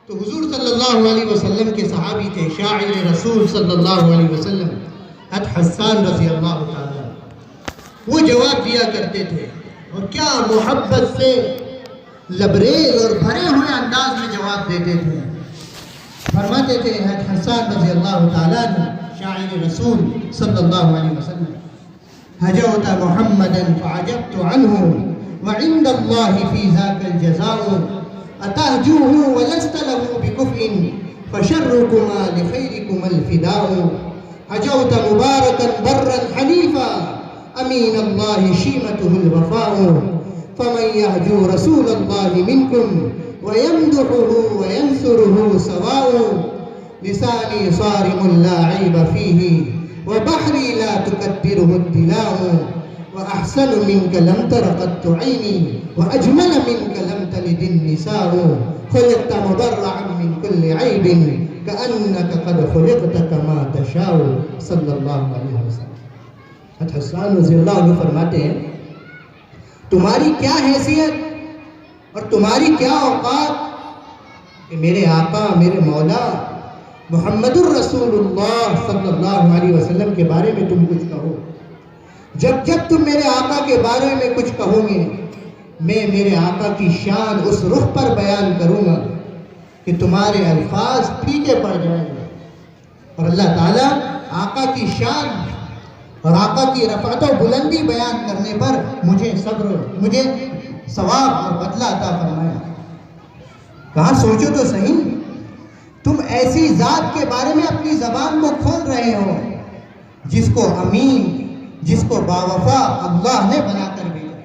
تو حضور صلی اللہ علیہ وسلم کے صحابی تھے شاعر رسول صلی اللہ علیہ وسلم حسان رضی اللہ تعالیٰ. وہ جواب دیا کرتے تھے اور کیا محبت سے لبریز اور بھرے ہوئے انداز میں جواب دیتے تھے. فرماتے تھے حسان رضی اللہ تعالیٰ شاعر رسول صلی اللہ علیہ وسلم ہجوت محمدا فعجبت عنہ وعند اللہ فی ذاک الجزاء اتہجوہ ولست له بکفء فشرکما لخیرکما الفداء ہجوت مبارکا برا حنیفا امین اللہ شیمته الوفاء فمن یہجو رسول اللہ منکم ویمدحه وینصره سواء لسانی صارم لا عیب فیہ وبحری لا تکدره الدلاء وأحسن منك لم تر قط عيني وأجمل منك لم تلد النساء خلقت مبرعا من كل عيب كأنك قد خلقت كما تشاء صلی اللہ علیہ وسلم. حسان رضی اللہ عنہ فرماتے ہیں تمہاری کیا حیثیت اور تمہاری کیا اوقات کہ میرے آقا میرے مولا محمد الرسول اللہ صلی اللہ علیہ وسلم کے بارے میں تم کچھ کہو. جب جب تم میرے آقا کے بارے میں کچھ کہو گے میں میرے آقا کی شان اس رخ پر بیان کروں گا کہ تمہارے الفاظ پھیکے پڑ جائیں گے. اور اللہ تعالیٰ آقا کی شان اور آقا کی رفعت و بلندی بیان کرنے پر مجھے صبر مجھے ثواب اور بدلہ عطا فرمائے. کہاں سوچو تو صحیح تم ایسی ذات کے بارے میں اپنی زبان کو کھول رہے ہو جس کو امین جس کو باوفا اللہ نے بنا کر بھیجا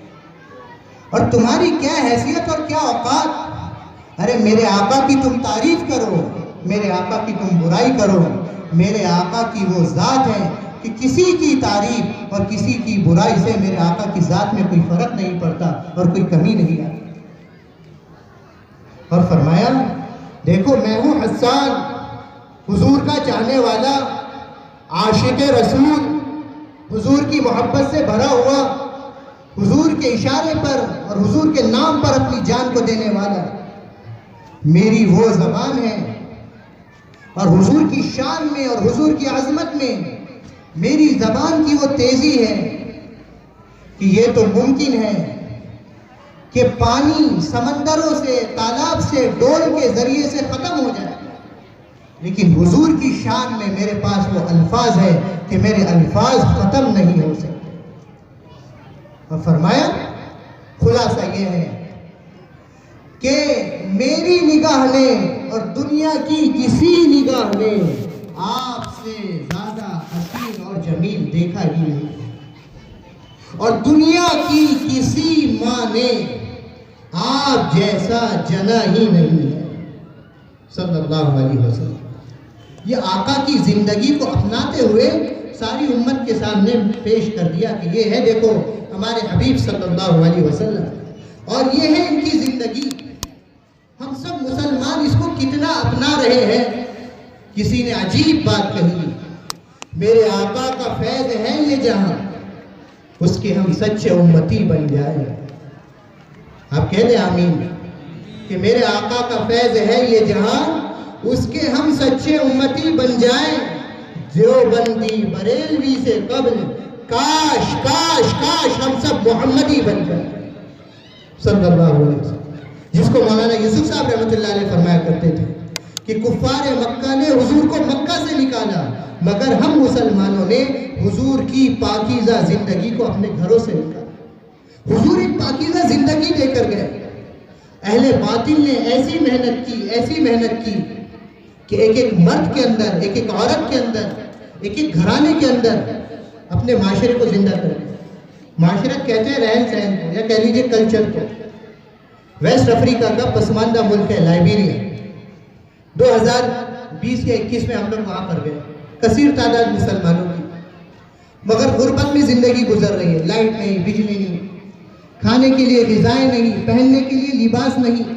اور تمہاری کیا حیثیت اور کیا اوقات. ارے میرے آقا کی تم تعریف کرو میرے آقا کی تم برائی کرو. میرے آقا کی وہ ذات ہے کہ کسی کی تعریف اور کسی کی برائی سے میرے آقا کی ذات میں کوئی فرق نہیں پڑتا اور کوئی کمی نہیں آتی. اور فرمایا دیکھو میں ہوں حسان حضور کا چاہنے والا عاشق رسول حضور کی محبت سے بھرا ہوا حضور کے اشارے پر اور حضور کے نام پر اپنی جان کو دینے والا. میری وہ زبان ہے اور حضور کی شان میں اور حضور کی عظمت میں میری زبان کی وہ تیزی ہے کہ یہ تو ممکن ہے کہ پانی سمندروں سے تالاب سے ڈول کے ذریعے سے ختم ہو جائے لیکن حضور کی شان میں میرے پاس وہ الفاظ ہے کہ میرے الفاظ ختم نہیں ہو سکتے. اور فرمایا خلاصہ یہ ہے کہ میری نگاہ نے اور دنیا کی کسی نگاہ نے آپ سے زیادہ حسین اور جمیل دیکھا ہی نہیں اور دنیا کی کسی ماں نے آپ جیسا جنا ہی نہیں ہے صلی اللہ علیہ وسلم. یہ آقا کی زندگی کو اپناتے ہوئے ساری امت کے سامنے پیش کر دیا کہ یہ ہے دیکھو ہمارے حبیب صلی اللہ علیہ وسلم اور یہ ہے ان کی زندگی. ہم سب مسلمان اس کو کتنا اپنا رہے ہیں. کسی نے عجیب بات کہی میرے آقا کا فیض ہے یہ جہاں اس کے ہم سچے امتی بن جائیں. آپ کہہ دیں آمین کہ میرے آقا کا فیض ہے یہ جہاں اس کے ہم سچے امتی بن جائیں. دیوبندی بریلوی سے قبل کاش کاش کاش ہم سب محمدی بن جائیں صلی اللہ علیہ وسلم. جس کو مولانا یوسف صاحب رحمۃ اللہ علیہ فرمایا کرتے تھے کہ کفار مکہ نے حضور کو مکہ سے نکالا مگر ہم مسلمانوں نے حضور کی پاکیزہ زندگی کو اپنے گھروں سے نکالا. حضور ایک پاکیزہ زندگی لے کر گئے. اہل باطل نے ایسی محنت کی کہ ایک ایک مرد کے اندر ایک ایک عورت کے اندر ایک ایک گھرانے کے اندر اپنے معاشرے کو زندہ کر دیا. معاشرت کہتے ہیں رہن سہن کو یا کہہ لیجیے کلچر کو. ویسٹ افریقہ کا پسماندہ ملک ہے لائبیریا. 2020 یا 21 میں ہم لوگ وہاں پر گئے. کثیر تعداد مسلمانوں کی مگر غربت میں زندگی گزر رہی ہے. لائٹ نہیں بجلی نہیں کھانے کے لیے غذائیں نہیں پہننے کے لیے لباس نہیں.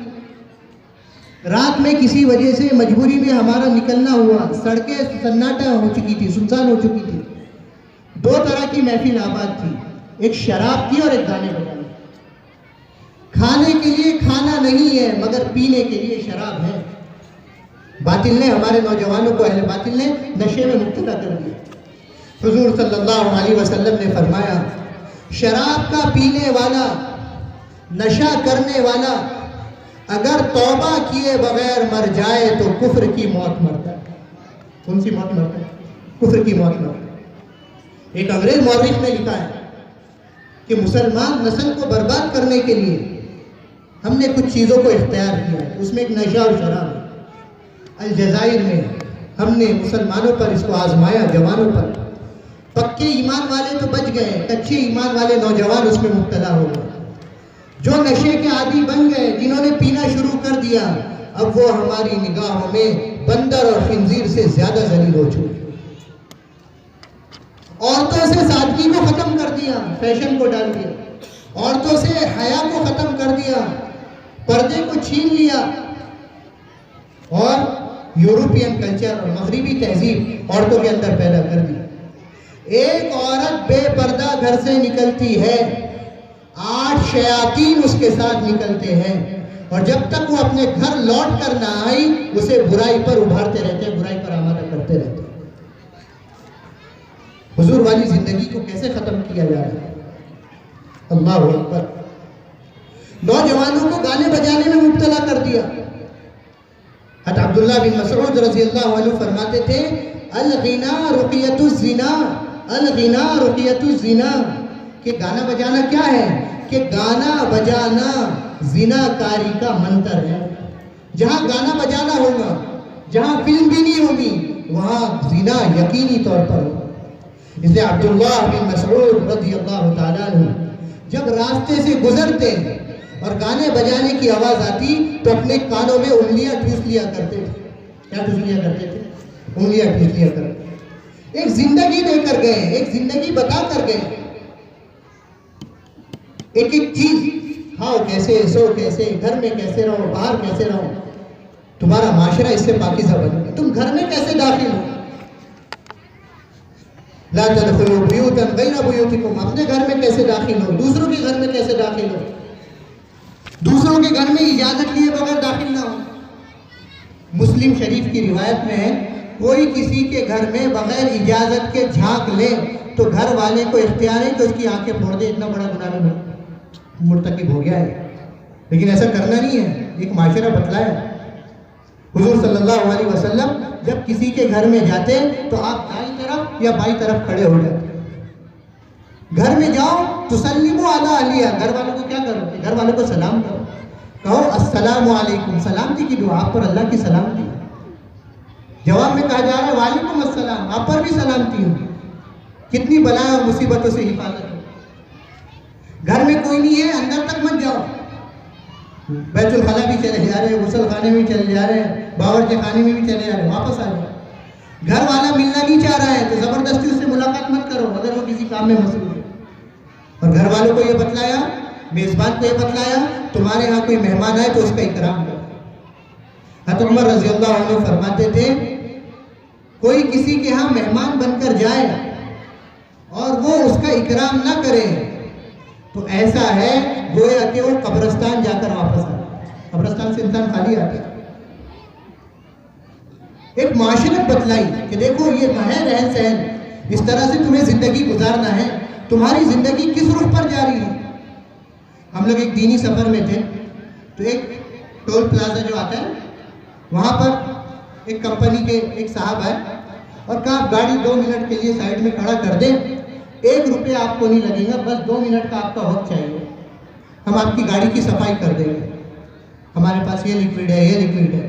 رات میں کسی وجہ سے مجبوری میں ہمارا نکلنا ہوا. سڑکیں سناٹا ہو چکی تھی سنسان ہو چکی تھی. 2 طرح کی محفل آباد تھی. ایک شراب کی اور ایک گانے بجانے. کھانے کے لیے کھانا نہیں ہے مگر پینے کے لیے شراب ہے. باطل نے ہمارے نوجوانوں کو، اہل باطل نے نشے میں مبتلا کر دیا۔ حضور صلی اللہ علیہ وسلم نے فرمایا شراب کا پینے والا، نشہ کرنے والا اگر توبہ کیے بغیر مر جائے تو کفر کی موت مرتا ہے۔ کون سی موت مرتا ہے؟ کفر کی موت مرتا ہے۔ ایک انگریز مورخ نے لکھا ہے کہ مسلمان نسل کو برباد کرنے کے لیے ہم نے کچھ چیزوں کو اختیار کیا ہے، اس میں ایک نشہ اور شراب ہے۔ الجزائر میں ہم نے مسلمانوں پر اس کو آزمایا، جوانوں پر۔ پکے ایمان والے تو بچ گئے، کچے ایمان والے نوجوان اس میں مبتلا ہو گئے۔ جو نشے کے عادی بن گئے، جنہوں نے پینا شروع کر دیا، اب وہ ہماری نگاہوں میں بندر اور خنزیر سے زیادہ ذلیل ہو چکے۔ عورتوں سے سادگی کو ختم کر دیا، فیشن کو ڈال دیا۔ عورتوں سے حیا کو ختم کر دیا، پردے کو چھین لیا، اور یورپین کلچر اور مغربی تہذیب عورتوں کے اندر پیدا کر دی۔ ایک عورت بے پردہ گھر سے نکلتی ہے، 8 شیاطین اس کے ساتھ نکلتے ہیں، اور جب تک وہ اپنے گھر لوٹ کر نہ آئی اسے برائی پر ابھارتے رہتے ہیں، برائی پر آمادہ کرتے رہتے ہیں۔ حضور والی زندگی کو کیسے ختم کیا جا رہا ہے؟ اللہ اکبر۔ نوجوانوں کو گانے بجانے میں مبتلا کر دیا۔ حضرت عبداللہ بن مسعود رضی اللہ عنہ فرماتے تھے الغنا رقیۃ الزنا، الغنا رقیۃ الزنا، کہ گانا بجانا کیا ہے؟ کہ گانا بجانا زنا کاری کا منتر ہے۔ جہاں گانا بجانا ہوگا، جہاں فلم بھی نہیں ہوگی، وہاں زنا یقینی طور پر ہوگا۔ اس لیے عبداللہ بن مسعود رضی اللہ تعالیٰ عنہ جب راستے سے گزرتے اور گانے بجانے کی آواز آتی تو اپنے کانوں میں انگلیاں ٹھوس لیا کرتے تھے۔ کیا ٹھوس لیا کرتے تھے؟ انگلیاں ٹھوس لیا کرتے۔ ایک زندگی دے کر گئے، ایک زندگی بتا کر گئے، ایک ایک چیز، کھاؤ کیسے، سو کیسے، گھر میں کیسے رہو، باہر کیسے رہو، تمہارا معاشرہ اس سے پاکیزہ بنے گا، تم گھر میں کیسے داخل ہو، لا تدخلوا بیوتا غیر بیوتکم، اپنے گھر میں کیسے داخل ہو، دوسروں کے گھر میں کیسے داخل ہو، دوسروں کے گھر میں اجازت لیے بغیر داخل نہ ہو۔ مسلم شریف کی روایت میں ہے کوئی کسی کے گھر میں بغیر اجازت کے جھانک لے تو گھر والے کو اختیار ہے کہ اس کی آنکھیں پھوڑ دے، اتنا بڑا گناہ میں مرتکب ہو گیا ہے۔ لیکن ایسا کرنا نہیں ہے، ایک معاشرہ بتلایا۔ حضور صلی اللہ علیہ وسلم جب کسی کے گھر میں جاتے تو آپ دائیں طرف یا بائیں طرف کھڑے ہو جاتے۔ گھر میں جاؤ تو سلموا علی اہلہ، گھر والوں کو کیا کرو؟ گھر والوں کو سلام کرو، کہو السلام علیکم، سلامتی کی دعا، آپ پر اللہ کی سلامتی۔ جواب میں کہا جا رہا ہے وعلیکم السلام، آپ پر بھی سلامتی ہو، کتنی بلائیں اور مصیبتوں سے حفاظت ہو۔ گھر میں کوئی نہیں ہے، اندر تک مت جاؤ، بیت الخلا بھی چلے جا رہے ہیں، غسل خانے میں بھی چلے جا رہے ہیں، باورچی خانے میں بھی چلے جا رہے ہیں، واپس آ جاؤ۔ گھر والا ملنا نہیں چاہ رہا ہے تو زبردستی اس سے ملاقات مت کرو اگر وہ کسی کام میں مصروف ہے۔ اور گھر والوں کو یہ بتلایا، میزبان کو یہ بتلایا تمہارے ہاں کوئی مہمان آئے تو اس کا اکرام کرو۔ حضرت عمر رضی اللہ عنہ فرماتے تھے کوئی کسی کے ہاں مہمان بن کر جائے اور وہ اس کا اکرام نہ کرے تو ایسا ہے گویا کہ وہ قبرستان جا کر واپس آئے۔ قبرستان سے انسان خالی آتا ہے۔ ایک معاشرت بتلائی کہ دیکھو یہ ہے رہن سہن، اس طرح سے تمہیں زندگی گزارنا ہے، تمہاری زندگی کس رخ پر جاری ہے۔ ہم لوگ ایک دینی سفر میں تھے تو ایک ٹول پلازا جو آتا ہے وہاں پر ایک کمپنی کے ایک صاحب آئے اور کہا آپ گاڑی 2 منٹ کے لیے سائڈ میں کھڑا کر دیں، 1 روپیہ آپ کو نہیں لگے گا، بس 2 منٹ کا آپ کا وقت چاہیے، ہم آپ کی گاڑی کی صفائی کر دیں گے، ہمارے پاس یہ لیکوڈ ہے، یہ لیکوڈ ہے۔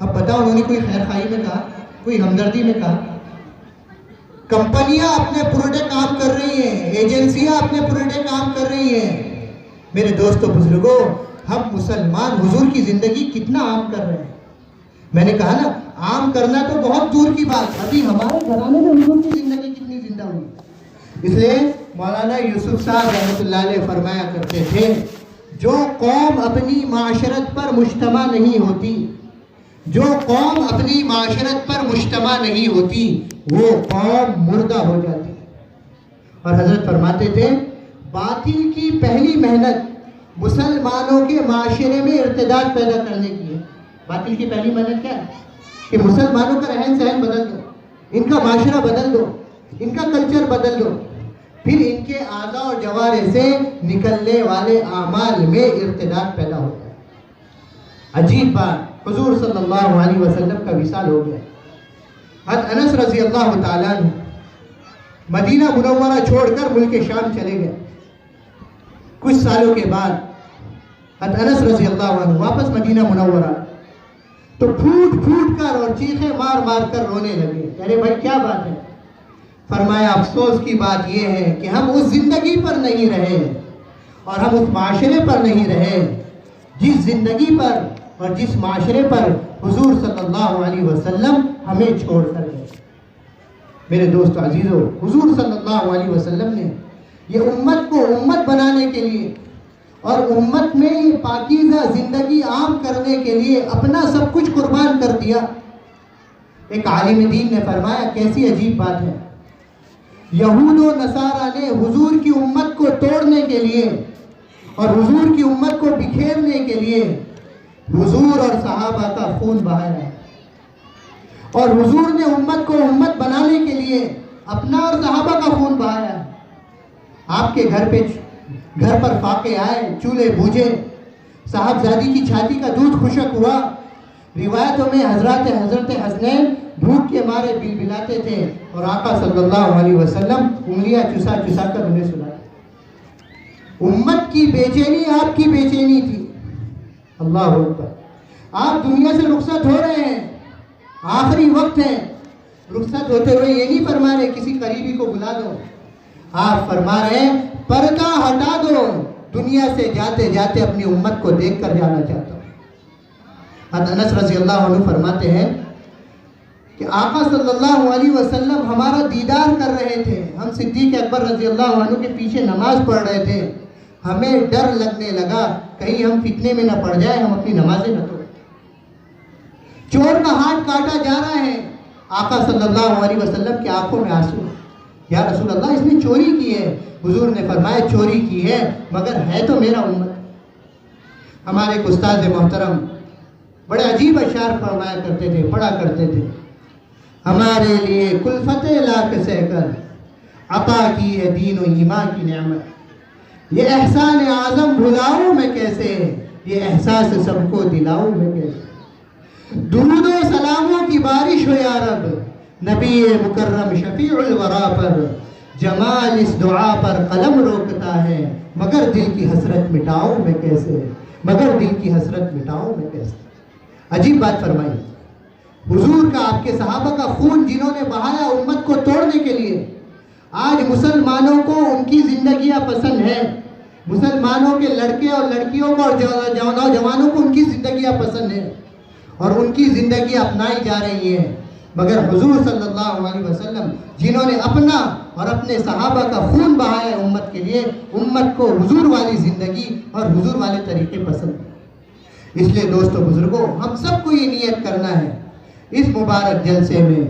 اب بتاؤ انہوں نے کوئی خیر خواہی میں کہا، کوئی ہمدردی میں کہا؟ کمپنیاں اپنے پروڈے کام کر رہی ہیں، ایجنسیاں اپنے پروڈے کام کر رہی ہیں۔ میرے دوستو بزرگوں، ہم مسلمان حضور کی زندگی کتنا عام کر رہے ہیں۔ میں نے کہا نا عام کرنا تو بہت دور کی بات، ابھی ہمارے گھرانے میں حضور کی زندگی کتنی زندہ ہوئی۔ اس لیے مولانا یوسف صاحب رحمۃ اللہ علیہ فرمایا کرتے تھے جو قوم اپنی معاشرت پر مجتمع نہیں ہوتی، جو قوم اپنی معاشرت پر مجتمع نہیں ہوتی وہ قوم مردہ ہو جاتی۔ اور حضرت فرماتے تھے باطل کی پہلی محنت مسلمانوں کے معاشرے میں ارتداد پیدا کرنے کی ہے۔ باطل کی پہلی محنت کیا ہے؟ کہ مسلمانوں کا رہن سہن بدل دو، ان کا معاشرہ بدل دو، ان کا کلچر بدل دو، پھر ان کے اعضاء اور جوارح سے نکلنے والے اعمال میں ارتداد پیدا ہوتا ہے۔ عجیب بات، حضور صلی اللہ علیہ وسلم کا وصال ہو گیا۔ حضرت انس رضی اللہ تعالیٰ عنہ مدینہ منورہ چھوڑ کر ملک شام چلے گئے۔ کچھ سالوں کے بعد حضرت انس رضی اللہ عنہ واپس مدینہ منورہ تو پھوٹ پھوٹ کر اور چیخیں مار مار کر رونے لگے۔ ارے بھائی کیا بات ہے؟ فرمایا افسوس کی بات یہ ہے کہ ہم اس زندگی پر نہیں رہے اور ہم اس معاشرے پر نہیں رہے جس زندگی پر اور جس معاشرے پر حضور صلی اللہ علیہ وسلم ہمیں چھوڑ کر گئے۔ میرے دوست عزیزو، حضور صلی اللہ علیہ وسلم نے یہ امت کو امت بنانے کے لیے اور امت میں یہ پاکیزہ زندگی عام کرنے کے لیے اپنا سب کچھ قربان کر دیا۔ ایک عالم دین نے فرمایا کیسی عجیب بات ہے، یہود و نصارہ نے حضور کی امت کو توڑنے کے لیے اور حضور کی امت کو بکھیرنے کے لیے حضور اور صحابہ کا خون بہایا ہے، اور حضور نے امت کو امت بنانے کے لیے اپنا اور صحابہ کا خون بہایا ہے۔ آپ کے گھر پر فاقے آئے، چولہے بوجھے، صاحبزادی کی چھاتی کا دودھ خشک ہوا، روایتوں میں حضرت حسنین بھوک کے مارے بلبلاتے تھے اور آقا صلی اللہ علیہ وسلم انگلیاں چسا چسا کر انہیں سلاتے۔ امت کی بے چینی آپ کی بے چینی تھی۔ اللہ اکبر۔ آپ دنیا سے رخصت ہو رہے ہیں، آخری وقت ہے، رخصت ہوتے ہوئے یہ نہیں فرما رہے کسی قریبی کو بلا دو، آپ فرما رہے ہیں پردہ ہٹا دو، دنیا سے جاتے جاتے اپنی امت کو دیکھ کر جانا چاہتا ہوں۔ حضرت انس رضی اللہ عنہ فرماتے ہیں کہ آقا صلی اللہ علیہ وسلم ہمارا دیدار کر رہے تھے، ہم صدیق اکبر رضی اللہ عنہ کے پیچھے نماز پڑھ رہے تھے، ہمیں ڈر لگنے لگا کہیں ہم فتنے میں نہ پڑ جائیں، ہم اپنی نمازیں نہ توڑیں۔ چور کا ہاتھ کاٹا جا رہا ہے، آقا صلی اللہ علیہ وسلم کی آنکھوں میں آنسو، یا رسول اللہ اس نے چوری کی ہے۔ حضور نے فرمایا چوری کی ہے مگر ہے تو میرا امت۔ ہمارے ایک استاد محترم بڑے عجیب اشعار فرمایا کرتے تھے، پڑھا کرتے تھے، ہمارے لیے کلفت لاکھ سے کر عطا کی ہے دین و ایمان کی نعمت، یہ احسان اعظم بھلاؤں میں کیسے، یہ احساس سب کو دلاؤں میں کیسے۔ درود و سلاموں کی بارش ہو یا رب، نبی مکرم شفیع الورا پر، جمال اس دعا پر قلم روکتا ہے، مگر دل کی حسرت مٹاؤں میں کیسے، مگر دل کی حسرت مٹاؤں میں کیسے۔ عجیب بات فرمائی، حضور کا، آپ کے صحابہ کا خون جنہوں نے بہایا امت کو توڑنے کے لیے، آج مسلمانوں کو ان کی زندگیاں پسند ہیں، مسلمانوں کے لڑکے اور لڑکیوں کو اور نوجوانوں کو ان کی زندگیاں پسند ہیں اور ان کی زندگیاں اپنائی جا رہی ہیں، مگر حضور صلی اللہ علیہ وسلم جنہوں نے اپنا اور اپنے صحابہ کا خون بہایا ہے امت کے لیے، امت کو حضور والی زندگی اور حضور والے طریقے پسند ہیں۔ اس لیے دوستو بزرگوں، ہم سب کو یہ نیت کرنا ہے اس مبارک جلسے میں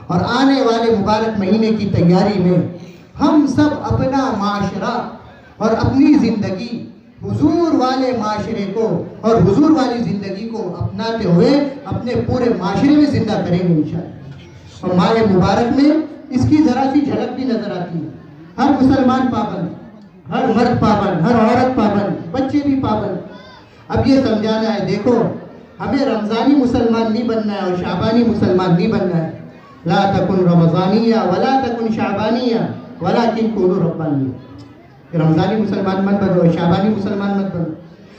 اور آنے والے مبارک مہینے کی تیاری میں ہم سب اپنا معاشرہ اور اپنی زندگی حضور والے معاشرے کو اور حضور والی زندگی کو اپناتے ہوئے اپنے پورے معاشرے میں زندہ کریں گے انشاءاللہ۔ اور ماہ مبارک میں اس کی ذرا سی جھلک بھی نظر آتی ہے، ہر مسلمان پابند، ہر مرد پابند، ہر عورت پابند، بچے بھی پابند۔ اب یہ سمجھانا ہے، دیکھو ہمیں رمضانی مسلمان نہیں بننا ہے اور شعبانی مسلمان نہیں بننا ہے۔ لا تکن رمضانیہ ولا تکن شعبانیہ ولکن کونوا ربانیہ۔ رمضانی مسلمان مت بنو، شعبانی مسلمان مت بنو،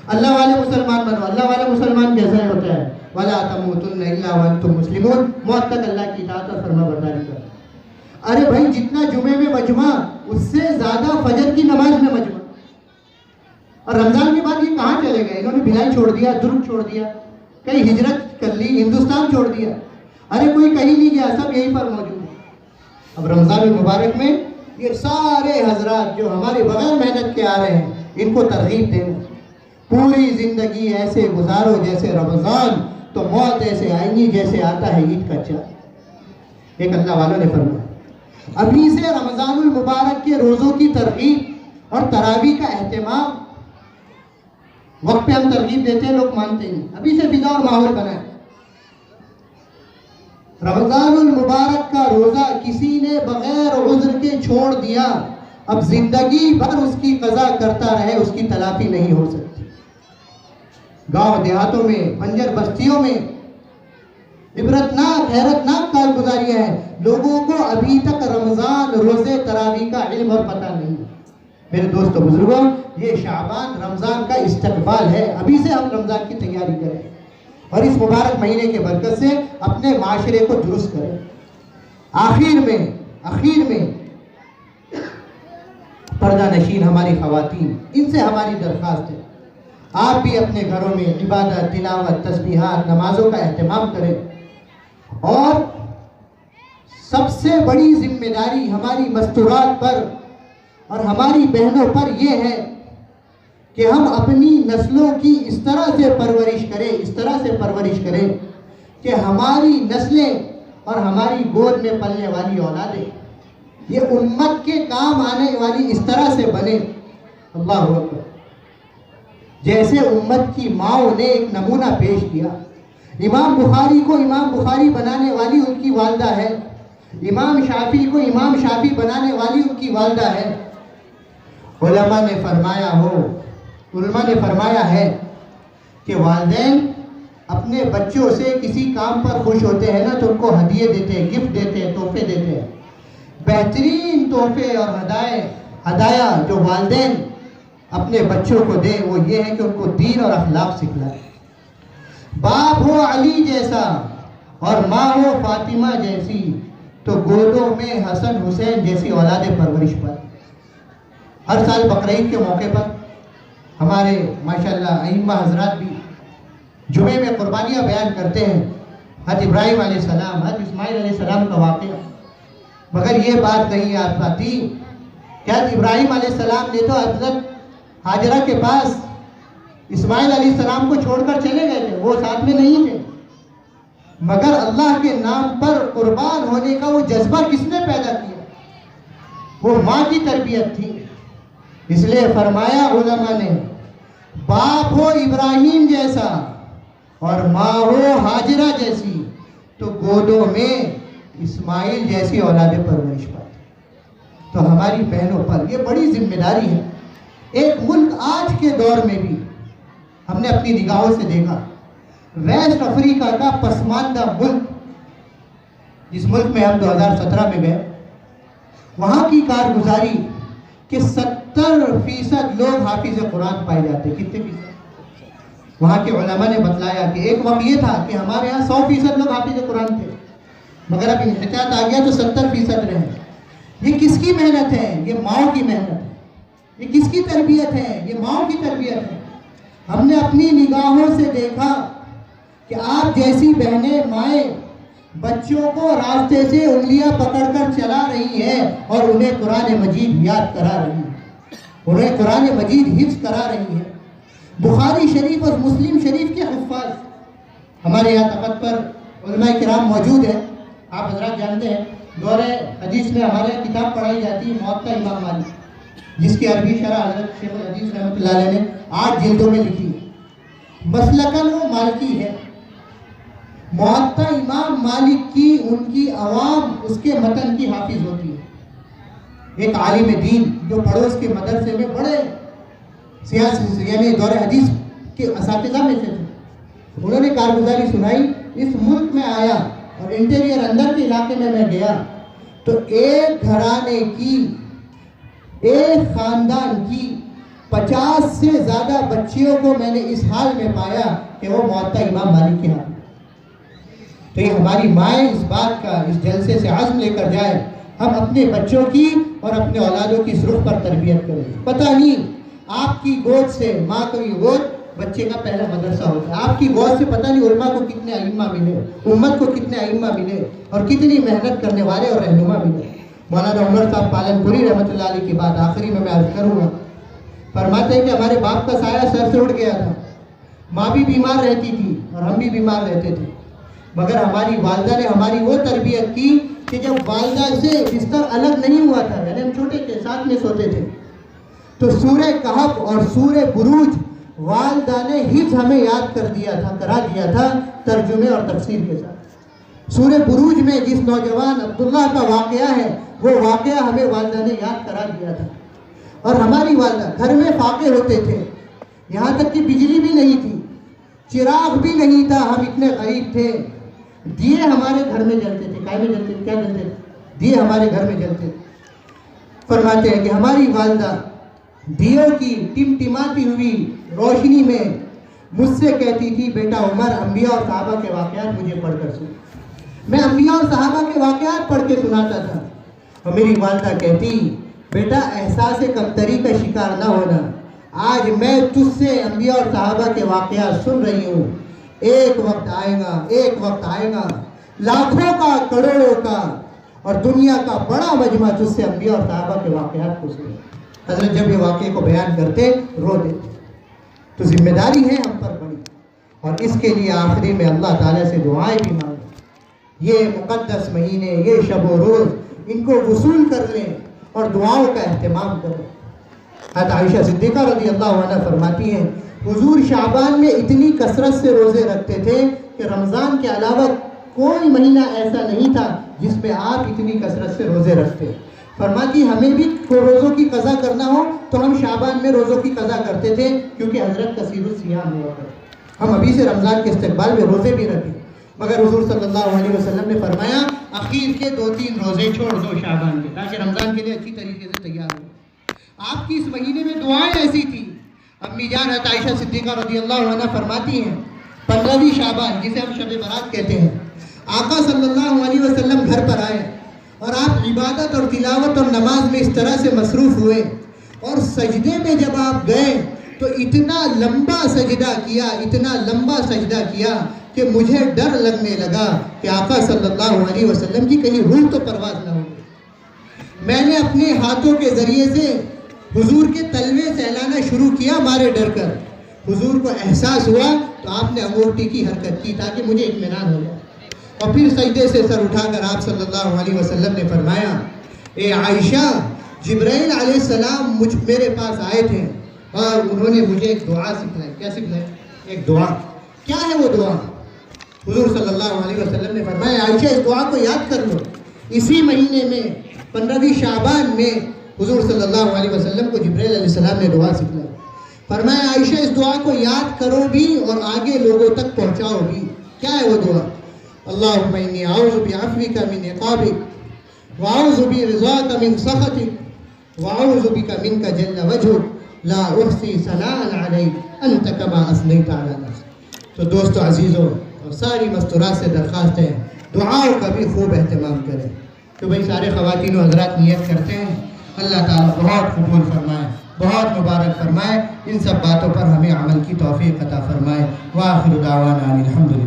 اللہ والے مسلمان بنو۔ اللہ والے مسلمان کیسا ہوتا ہے؟ ولا تموتن الا وانتم مسلمون، موت تک اللہ کی اطاعت اور فرما برداری کرو۔ ارے بھائی جتنا جمعے میں مجمع اس سے زیادہ فجر کی نماز میں مجمع، اور رمضان کے بعد یہ کہاں چلے گئے؟ انہوں نے بھلائی چھوڑ دیا، درگ چھوڑ دیا، کئی ہجرت کر لی، ہندوستان چھوڑ دیا، ارے کوئی کہیں نہیں گیا، سب یہیں پر موجود ہے۔ اب رمضان المبارک میں یہ سارے حضرات جو ہمارے بغیر محنت کے آ رہے ہیں، ان کو ترغیب دیں، پوری زندگی ایسے گزارو جیسے رمضان تو موت ایسے آئیں گی جیسے آتا ہے عید کا چاند۔ ایک اللہ والوں نے فرمایا ابھی سے رمضان المبارک کے روزوں کی ترغیب اور تراویح کا اہتمام، وقت پہ ہم ترغیب دیتے ہیں، لوگ مانتے نہیں، ابھی سے فضا اور ماحول بنائیں۔ رمضان المبارک کا روزہ کسی نے بغیر عذر کے چھوڑ دیا، اب زندگی بھر اس کی قضا کرتا رہے، اس کی تلافی نہیں ہو سکتی۔ گاؤں دیہاتوں میں، بنجر بستیوں میں عبرتناک حیرتناک کارگزاریاں ہیں، لوگوں کو ابھی تک رمضان روزے تراویح کا علم اور پتہ نہیں۔ میرے دوستو بزرگوں، یہ شعبان رمضان کا استقبال ہے، ابھی سے ہم رمضان کی تیاری کریں اور اس مبارک مہینے کے برکت سے اپنے معاشرے کو درست کریں۔ آخر میں پردہ نشین ہماری خواتین، ان سے ہماری درخواست ہے، آپ بھی اپنے گھروں میں عبادت، تلاوت، تسبیحات، نمازوں کا اہتمام کریں، اور سب سے بڑی ذمہ داری ہماری مستورات پر اور ہماری بہنوں پر یہ ہے کہ ہم اپنی نسلوں کی اس طرح سے پرورش کریں کہ ہماری نسلیں اور ہماری گود میں پلنے والی اولادیں یہ امت کے کام آنے والی اس طرح سے بنے، اللہ اکبر، جیسے امت کی ماؤں نے ایک نمونہ پیش کیا۔ امام بخاری کو امام بخاری بنانے والی ان کی والدہ ہے، امام شافعی کو امام شافعی بنانے والی ان کی والدہ ہے۔ علماء نے فرمایا ہے کہ والدین اپنے بچوں سے کسی کام پر خوش ہوتے ہیں نا تو ان کو ہدیے دیتے ہیں، گفٹ دیتے ہیں، تحفے دیتے ہیں۔ بہترین تحفے اور ہدایہ جو والدین اپنے بچوں کو دیں وہ یہ ہے کہ ان کو دین اور اخلاق سکھلائے۔ باپ ہو علی جیسا اور ماں ہو فاطمہ جیسی تو گودوں میں حسن حسین جیسی اولاد پرورش پر۔ ہر سال بقرعید کے موقع پر ہمارے ماشاءاللہ ائمہ حضرات بھی جمعے میں قربانیاں بیان کرتے ہیں، حضرت ابراہیم علیہ السلام، حضرت اسماعیل علیہ السلام کا واقعہ، مگر یہ بات نہیں یاد پاتی کہ حضرت ابراہیم علیہ السلام نے تو حضرت حاجرہ کے پاس اسماعیل علیہ السلام کو چھوڑ کر چلے گئے تھے، وہ ساتھ میں نہیں تھے، مگر اللہ کے نام پر قربان ہونے کا وہ جذبہ کس نے پیدا کیا؟ وہ ماں کی تربیت تھی۔ اس لیے فرمایا علماء نے، باپ ہو ابراہیم جیسا اور ماں ہو حاجرہ جیسی تو گودوں میں اسماعیل جیسی اولاد پرورش پاتی۔ تو ہماری بہنوں پر یہ بڑی ذمہ داری ہے۔ ایک ملک آج کے دور میں بھی ہم نے اپنی نگاہوں سے دیکھا، ویسٹ افریقہ کا پسماندہ ملک، جس ملک میں ہم 2017 میں گئے، وہاں کی کارگزاری کہ 70% لوگ حافظ قرآن پائے جاتے۔ کتنے فیصد؟ وہاں کے علماء نے بتلایا کہ ایک وقت یہ تھا کہ ہمارے ہاں 100% لوگ حافظ قرآن تھے، مگر اب انحطاط آ گیا تو 70% رہے۔ یہ کس کی محنت ہے؟ یہ ماؤں کی محنت ہے۔ یہ کس کی تربیت ہے؟ یہ ماؤں کی تربیت ہے۔ ہم نے اپنی نگاہوں سے دیکھا کہ آپ جیسی بہنیں، مائیں بچوں کو راستے سے انگلیاں پکڑ کر چلا رہی ہیں اور انہیں قرآن مجید یاد کرا رہی ہیں، انہیں قرآن مجید حفظ کرا رہی ہیں۔ بخاری شریف اور مسلم شریف کے حفاظ ہمارے یہاں تخت پر علماء کرام موجود ہیں۔ آپ حضرات جانتے ہیں دور حدیث میں ہمارے یہاں کتاب پڑھائی جاتی ہے موطا امام مالک، جس کی عربی شرح حضرت شیخ الحدیث رحمۃ اللہ علیہ نے 8 جلدوں میں لکھی ہے۔ مسلکاً وہ مالکی ہے۔ موطا امام مالک کی ان کی عوام اس کے متن کی حافظ ہوتی ہے۔ ایک عالم دین جو پڑوس کے مدرسے میں بڑے سیاسی یعنی دور حدیث کے اساتذہ میں سے تھے، انہوں نے کارگزاری سنائی۔ اس ملک میں آیا اور انٹیریئر اندر کے علاقے میں گیا تو ایک گھرانے کی، ایک خاندان کی 50 سے زیادہ بچیوں کو میں نے اس حال میں پایا کہ وہ موطا امام مالک کے ہاں۔ تو یہ ہماری مائیں اس بات کا، اس جلسے سے عزم لے کر جائیں، ہم اپنے بچوں کی اور اپنے اولادوں کی اس رخ پر تربیت کریں۔ پتہ نہیں آپ کی گود سے، ماں کی گود بچے کا پہلا مدرسہ ہوتا ہے، آپ کی گود سے پتہ نہیں علماء کو کتنے ائمہ ملے، امت کو کتنے ائمہ ملے اور کتنی محنت کرنے والے اور رہنما ملے۔ مولانا عمر صاحب پالن پوری رحمۃ اللہ علیہ کی بات آخری میں عرض کروں گا، فرماتے ہیں کہ ہمارے باپ کا سایہ سر سے اٹھ گیا تھا، ماں بھی بیمار رہتی تھی اور ہم بھی بیمار رہتے تھے، مگر ہماری والدہ نے ہماری وہ تربیت کی کہ جب والدہ سے بستر الگ نہیں ہوا تھا، یعنی ہم چھوٹے تھے ساتھ میں سوتے تھے، تو سورہ کہف اور سورہ بروج والدہ نے حفظ ہمیں یاد کرا دیا تھا ترجمے اور تفسیر کے ساتھ۔ سورہ بروج میں جس نوجوان عبداللہ کا واقعہ ہے وہ واقعہ ہمیں والدہ نے یاد کرا دیا تھا. اور ہماری والدہ گھر میں فاقے ہوتے تھے, یہاں تک کہ بجلی بھی نہیں تھی, چراغ بھی نہیں تھا, ہم اتنے غریب تھے, دیے ہمارے گھر میں جلتے تھے. کیا میں جلتے تھے؟ کیا جلتے تھے؟ دیے ہمارے گھر میں جلتے تھے. فرماتے ہیں کہ ہماری والدہ دیوں کی ٹمٹماتی ہوئی روشنی میں مجھ سے کہتی تھی, بیٹا عمر انبیاء اور صحابہ کے واقعات مجھے پڑھ کر سن. میں انبیاء اور صحابہ کے واقعات پڑھ کے سناتا تھا اور میری والدہ کہتی, بیٹا احساس کمتری کا شکار نہ ہونا, آج میں تجھ سے انبیاء اور صحابہ کے واقعات سن رہی ہوں, ایک وقت آئے گا لاکھوں کا, کروڑوں کا اور دنیا کا بڑا مجمع تجھ سے انبیاء اور صحابہ کے واقعات کو سنے. حضرت جب یہ واقعے کو بیان کرتے رو دیتے. تو ذمہ داری ہے ہم پر بڑی, اور اس کے لیے آخری میں اللہ تعالیٰ سے دعائیں بھی مانگیں. یہ مقدس مہینے, یہ شب و روز, ان کو وصول کر لیں اور دعاؤں کا اہتمام کریں. حضرت عائشہ صدیقہ رضی اللہ عنہ فرماتی ہیں, حضور شعبان میں اتنی کثرت سے روزے رکھتے تھے کہ رمضان کے علاوہ کوئی مہینہ ایسا نہیں تھا جس میں آپ اتنی کثرت سے روزے رکھتے. فرماتی ہمیں بھی روزوں کی قضا کرنا ہو تو ہم شعبان میں روزوں کی قضا کرتے تھے, کیونکہ حضرت کثیر الصیام ہوا کرتے. ہم ابھی سے رمضان کے استقبال میں روزے بھی رکھیں, مگر حضور صلی اللہ علیہ وسلم نے فرمایا اخیر کے 2-3 روزے چھوڑ دو شعبان کے, تاکہ رمضان کے لیے اچھی طریقے سے تیار ہو. آپ کی اس مہینے میں دعائیں ایسی تھی. امی جان حضرت عائشہ صدیقہ رضی اللہ عنہ فرماتی ہیں, 15ویں شعبان جسے ہم شب برات کہتے ہیں, آقا صلی اللہ علیہ وسلم گھر پر آئے اور آپ عبادت اور تلاوت اور نماز میں اس طرح سے مصروف ہوئے, اور سجدے میں جب آپ گئے تو اتنا لمبا سجدہ کیا کہ مجھے ڈر لگنے لگا کہ آقا صلی اللہ علیہ وسلم کی کہیں روح تو پرواز نہ ہو. میں نے اپنے ہاتھوں کے ذریعے سے حضور کے تلوے سہلانا شروع کیا مارے ڈر کر. حضور کو احساس ہوا تو آپ نے انگوٹھی کی حرکت کی تاکہ مجھے اطمینان ہو جائے, اور پھر سجدے سے سر اٹھا کر آپ صلی اللہ علیہ وسلم نے فرمایا, اے عائشہ, جبرائیل علیہ السلام میرے پاس آئے تھے اور انہوں نے مجھے ایک دعا سکھلائی. کیا سکھلائی؟ ایک دعا. کیا ہے وہ دعا؟ حضور صلی اللہ علیہ وسلم نے فرمایا, عائشہ اس دعا کو یاد کر لو. اسی مہینے میں 15ویں شعبان میں حضور صلی اللہ علیہ وسلم کو جبرائیل علیہ السلام نے دعا سکھلائی. فرمایا عائشہ اس دعا کو یاد کرو بھی اور آگے لوگوں تک پہنچاؤ بھی. کیا ہے وہ دعا؟ اللہم انی اعوذ بعفوک من عقابک واعوذ برضاک من سخطک واعوذ بک منک جل وجہک لا احصی ثناء علیک انت کما اثنیت علی نفسک. تو دوستو عزیزوں اور ساری مستورات سے درخواست ہے, دعاؤں کا بھی خوب اہتمام کریں. تو بھائی سارے خواتین و حضرات نیت کرتے ہیں, اللہ تعالیٰ بہت قبول فرمائے, بہت مبارک فرمائے, ان سب باتوں پر ہمیں عمل کی توفیق عطا فرمائے. وآخر دعوانا الحمدللہ.